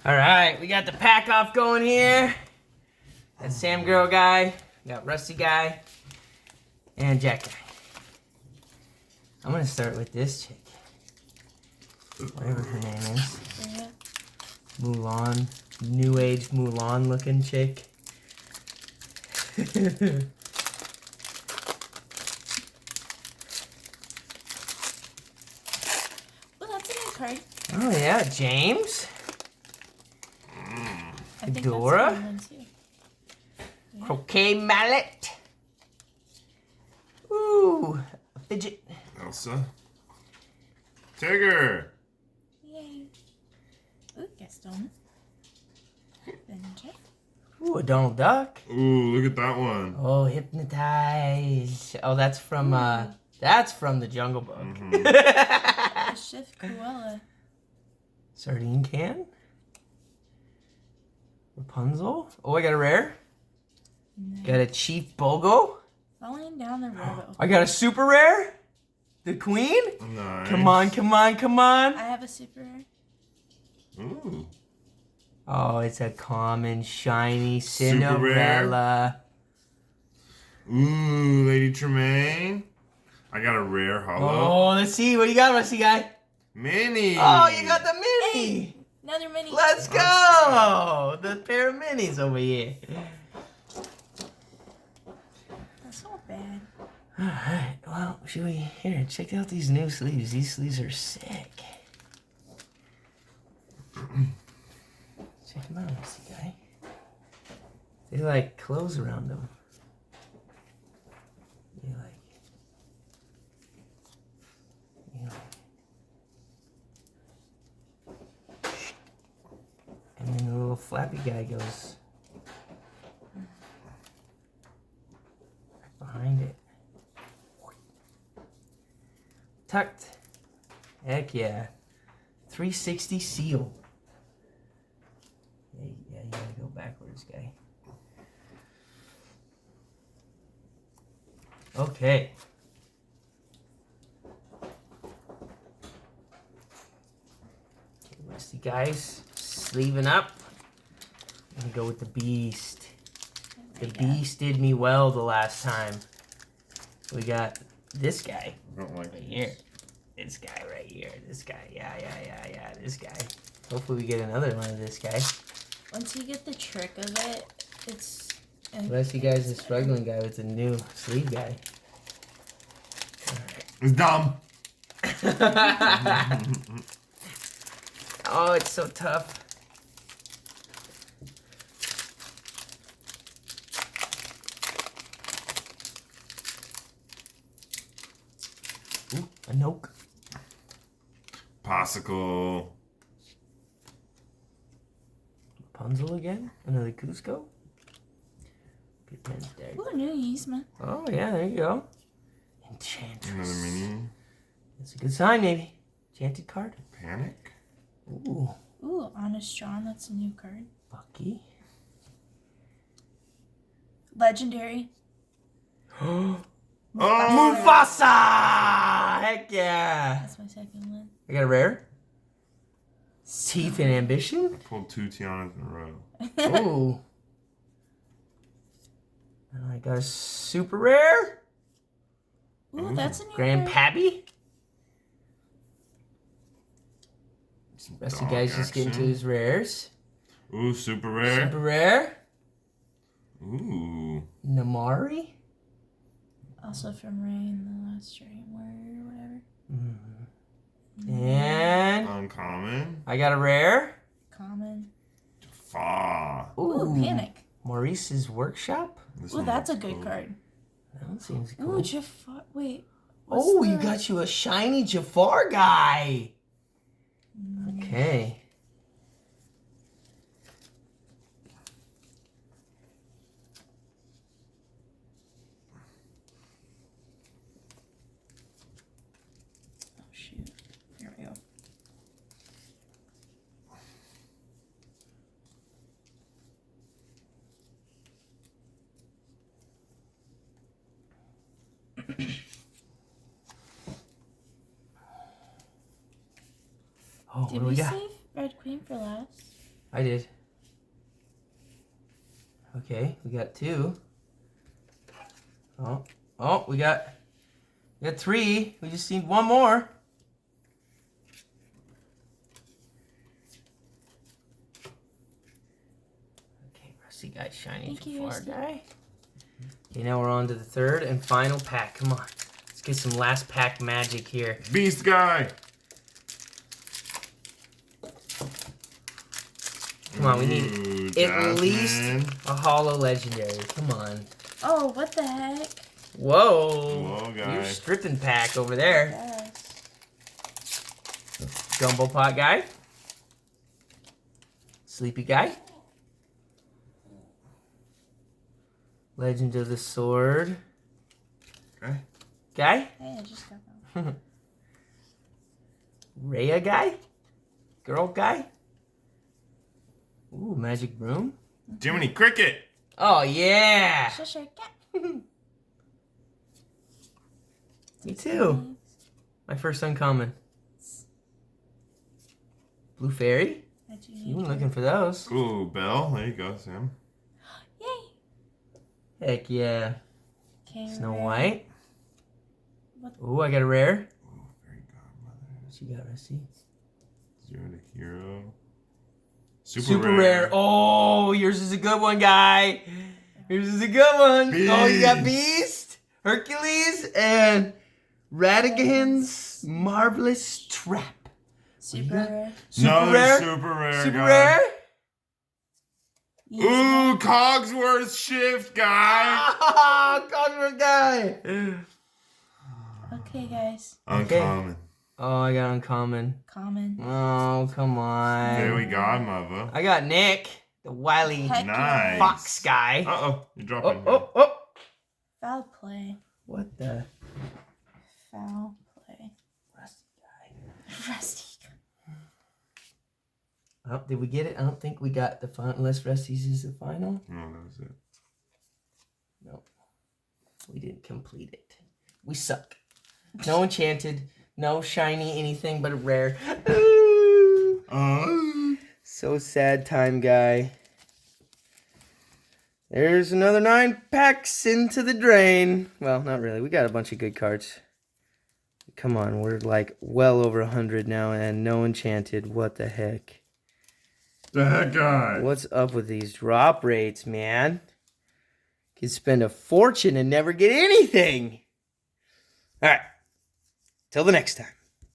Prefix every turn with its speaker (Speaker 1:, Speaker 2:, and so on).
Speaker 1: All right, we got the pack off going here. Got Sam Girl guy, got Rusty guy, and Jack guy. I'm gonna start with this chick. Whatever her name is.
Speaker 2: Yeah.
Speaker 1: Mulan. New age Mulan looking chick.
Speaker 2: Well, that's a new card.
Speaker 1: Oh yeah, James.
Speaker 2: I think
Speaker 1: Dora?
Speaker 2: that's a good one too. Yeah.
Speaker 1: Croquet mallet. Ooh, a fidget.
Speaker 3: Elsa. Tigger.
Speaker 2: Yay. Ooh, Gaston. Then Jeff.
Speaker 1: Ooh, a Donald Duck.
Speaker 3: Ooh, look at that one.
Speaker 1: Oh, hypnotize. Oh, that's from the Jungle Book.
Speaker 3: Mhm.
Speaker 2: A Shift Cruella.
Speaker 1: Sardine can. Rapunzel. Oh, I got a rare.
Speaker 2: No.
Speaker 1: Got a Chief Bogo.
Speaker 2: Falling down the rabbit hole.
Speaker 1: I got a super rare. The Queen.
Speaker 3: Nice.
Speaker 1: Come on, come on, come on.
Speaker 2: I have a super rare.
Speaker 3: Ooh.
Speaker 1: Oh, it's a common, shiny
Speaker 3: Super rare.
Speaker 1: Cinderella.
Speaker 3: Ooh, Lady Tremaine. I got a rare hollow.
Speaker 1: Oh, let's see. What do you got, Rusty guy?
Speaker 3: Mini.
Speaker 1: Oh, you got the mini.
Speaker 2: Hey, another mini.
Speaker 1: Let's go. The pair of minis over here.
Speaker 2: That's not bad.
Speaker 1: All right. Well, should we here check out these new sleeves? These sleeves are sick. Check them out, Rusty guy. They like clothes around them. You like. And then the little flappy guy goes right behind it. Tucked. Heck yeah. 360 seal. Yeah, you gotta go backwards, guy. Okay. Rusty guys, sleeving up. I'm gonna go with the Beast. The Beast did me well the last time. We got this guy
Speaker 3: I don't like
Speaker 1: right here. This guy right here. This guy. Yeah. This guy. Hopefully we get another one of this guy.
Speaker 2: Once you get the trick of it, it's.
Speaker 1: Rusty guy's the struggling guy with the new sleeve guy.
Speaker 3: It's dumb.
Speaker 1: Oh, it's so tough. Ooh, a Noke.
Speaker 3: Popsicle.
Speaker 1: Rapunzel again? Another Cusco? Good man's there.
Speaker 2: Ooh, new Yzma.
Speaker 1: Oh, yeah, there you go. Enchantress.
Speaker 3: Another mini.
Speaker 1: That's a good sign, maybe. Enchanted card.
Speaker 3: Panic.
Speaker 1: Ooh,
Speaker 2: Ooh, Honest John. That's a new card.
Speaker 1: Bucky.
Speaker 2: Legendary.
Speaker 3: Oh.
Speaker 1: Mufasa! Heck yeah!
Speaker 2: That's my second one.
Speaker 1: I got a rare. Teeth and Ambition.
Speaker 3: Pulled 2 Tianas in a row.
Speaker 1: Ooh. And I got a super rare.
Speaker 2: Ooh, that's a new
Speaker 1: Grand
Speaker 2: card.
Speaker 1: Pappy.
Speaker 3: Some
Speaker 1: Rusty
Speaker 3: dog
Speaker 1: guy's just getting to
Speaker 3: action.
Speaker 1: his rares.
Speaker 3: Ooh, super rare.
Speaker 1: Super rare.
Speaker 3: Ooh.
Speaker 1: Namari.
Speaker 2: Also from Rain, the last Rain Warrior or whatever.
Speaker 1: And
Speaker 3: Uncommon.
Speaker 1: I got a rare.
Speaker 2: Common.
Speaker 3: Fa.
Speaker 2: Ooh, Panic.
Speaker 1: Maurice's Workshop.
Speaker 3: This
Speaker 2: Ooh,
Speaker 3: one
Speaker 2: that's a
Speaker 3: looks
Speaker 2: good
Speaker 3: cool.
Speaker 2: card.
Speaker 1: That one seems
Speaker 2: Ooh,
Speaker 1: cool.
Speaker 2: Jafar. Wait.
Speaker 1: Oh,
Speaker 2: what's
Speaker 1: you
Speaker 2: the-
Speaker 1: got you a shiny Jafar guy. Okay.
Speaker 2: Oh, shoot. There we go.
Speaker 1: Oh,
Speaker 2: Did
Speaker 1: what do
Speaker 2: we
Speaker 1: we got?
Speaker 2: save Red Queen for last?
Speaker 1: I did. Okay, we got 2. Oh, we got 3. We just need 1 more. Okay, Rusty guy, shiny
Speaker 2: Thank
Speaker 1: from
Speaker 2: you,
Speaker 1: far
Speaker 2: Rusty.
Speaker 1: guy. Okay, now we're on to the 3rd and final pack. Come on. Let's get some last pack magic here.
Speaker 3: Beast guy.
Speaker 1: Come on, we need
Speaker 3: Ooh,
Speaker 1: at least
Speaker 3: Jasmine.
Speaker 1: a holo legendary. Come on.
Speaker 2: Oh, what the heck?
Speaker 1: Whoa.
Speaker 3: Whoa, guy.
Speaker 1: You're stripping pack over there.
Speaker 2: Yes.
Speaker 1: Jumbo pot guy. Sleepy guy. Legend of the Sword.
Speaker 3: Okay.
Speaker 1: Guy.
Speaker 2: Hey, I just got that.
Speaker 1: Rhea guy. Girl guy. Ooh, magic broom.
Speaker 3: Jiminy Cricket.
Speaker 1: Oh, yeah.
Speaker 2: Sure, cat.
Speaker 1: Me too. My first uncommon. Blue Fairy. You were looking for those.
Speaker 3: Ooh, Belle. There you go, Sam.
Speaker 2: Yay.
Speaker 1: Heck yeah.
Speaker 2: Okay.
Speaker 1: Snow
Speaker 2: rare.
Speaker 1: White.
Speaker 2: What?
Speaker 1: Ooh, I got a rare.
Speaker 3: Ooh, Fairy Godmother.
Speaker 1: What you got, Rusty?
Speaker 3: Zero to Hero.
Speaker 1: Super rare. Oh, yours is a good one, guy. Yours is a good one.
Speaker 3: Beast.
Speaker 1: Oh, you got Beast, Hercules, and Radigan's Marvelous Trap.
Speaker 2: Super rare.
Speaker 1: Super
Speaker 3: Another
Speaker 1: rare.
Speaker 3: super rare.
Speaker 1: Super
Speaker 3: guy.
Speaker 1: rare.
Speaker 3: Ooh, Cogsworth Shift guy.
Speaker 1: Ah, Cogsworth guy.
Speaker 2: Okay, guys.
Speaker 3: Uncommon.
Speaker 1: Oh, I got uncommon.
Speaker 2: Common.
Speaker 1: Oh, come on.
Speaker 3: Fairy Godmother.
Speaker 1: I got Nick, the wily
Speaker 2: Heck
Speaker 3: Nice.
Speaker 2: yeah.
Speaker 1: fox guy.
Speaker 3: Uh-oh, you're dropping.
Speaker 1: Oh.
Speaker 2: Foul play.
Speaker 1: What the?
Speaker 2: Foul play.
Speaker 1: Rusty guy.
Speaker 2: Rusty.
Speaker 1: Oh, did we get it? I don't think we got the final. Unless Rusty's is the final.
Speaker 3: No, that was it.
Speaker 1: Nope. We didn't complete it. We suck. No enchanted. No shiny anything but a rare. So sad time, guy. There's another 9 packs into the drain. Well, not really. We got a bunch of good cards. Come on, we're like well over 100 now and no enchanted. What the heck?
Speaker 3: That guy.
Speaker 1: What's up with these drop rates, man? Could spend a fortune and never get anything. All right. Till the next time.